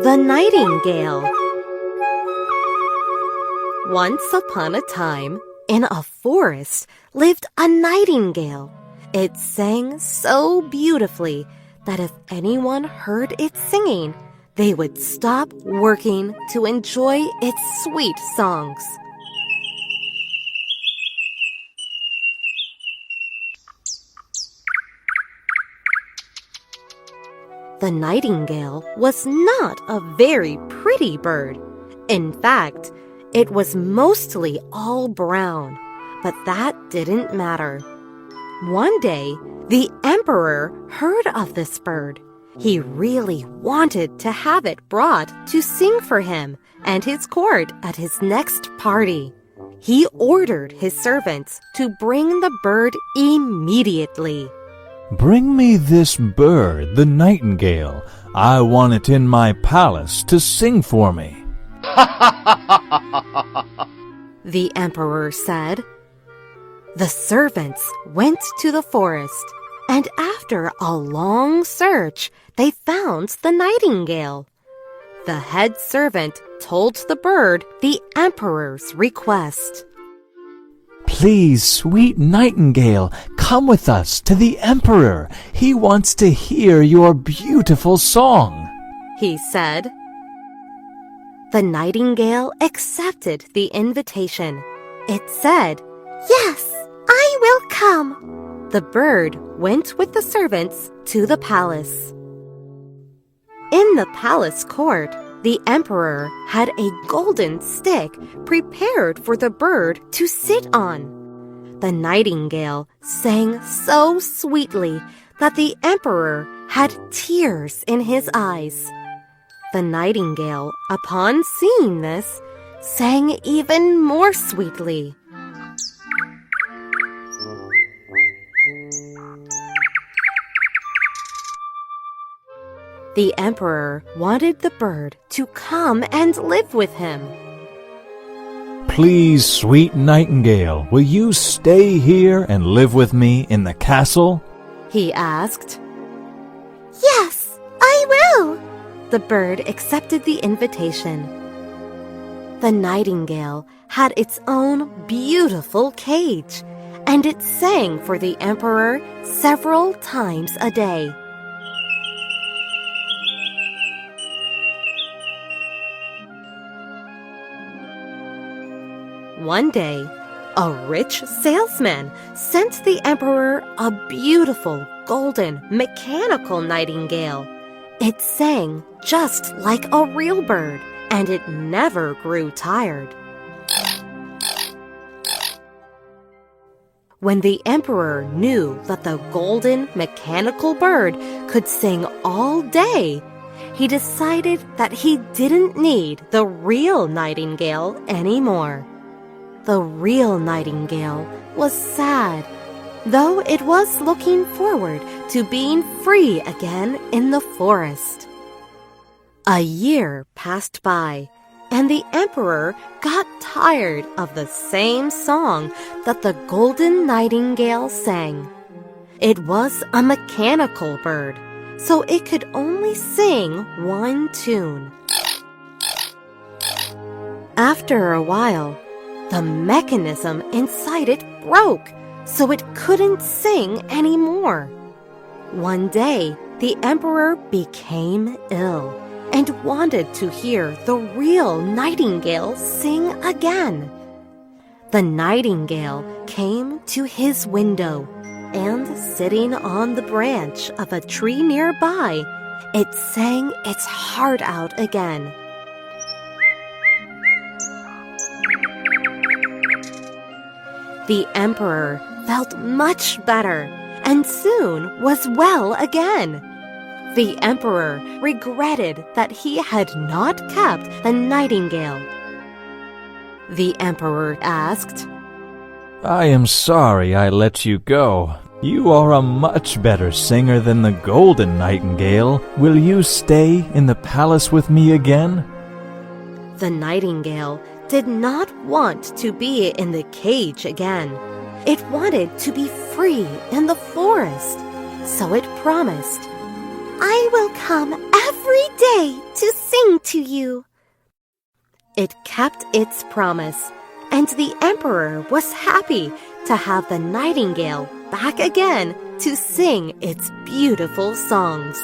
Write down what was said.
The Nightingale. Once upon a time, in a forest, lived a nightingale. It sang so beautifully that if anyone heard it singing, they would stop working to enjoy its sweet songs. The nightingale was not a very pretty bird. In fact, it was mostly all brown, but that didn't matter. One day, the emperor heard of this bird. He really wanted to have it brought to sing for him and his court at his next party. He ordered his servants to bring the bird immediately. "Bring me this bird, the nightingale. I want it in my palace to sing for me." The emperor said. The servants went to the forest, and after a long search, they found the nightingale. The head servant told the bird the emperor's request. "Please, sweet nightingale, come with us to the emperor. He wants to hear your beautiful song," he said. The nightingale accepted the invitation. It said, "Yes, I will come." The bird went with the servants to the palace. In the palace court, the emperor had a golden stick prepared for the bird to sit on. The nightingale sang so sweetly that the emperor had tears in his eyes. The nightingale, upon seeing this, sang even more sweetly. The emperor wanted the bird to come and live with him. "Please, sweet nightingale, will you stay here and live with me in the castle?" he asked. "Yes, I will." The bird accepted the invitation. The nightingale had its own beautiful cage, and it sang for the emperor several times a day. One day, a rich salesman sent the emperor a beautiful golden mechanical nightingale. It sang just like a real bird, and it never grew tired. When the emperor knew that the golden mechanical bird could sing all day, he decided that he didn't need the real nightingale anymore. The real nightingale was sad, though it was looking forward to being free again in the forest. A year passed by, and the emperor got tired of the same song that the golden nightingale sang. It was a mechanical bird, so it could only sing one tune. After a while, the mechanism inside it broke, so it couldn't sing anymore. One day, the emperor became ill and wanted to hear the real nightingale sing again. The nightingale came to his window, and sitting on the branch of a tree nearby, it sang its heart out again. The emperor felt much better and soon was well again. The emperor regretted that he had not kept the nightingale. The emperor asked, "I am sorry I let you go. You are a much better singer than the golden nightingale. Will you stay in the palace with me again?" The nightingale did not want to be in the cage again. It wanted to be free in the forest, so it promised, "I will come every every day to sing to you." It kept its promise, and the emperor was happy to have the nightingale back again to sing its beautiful songs.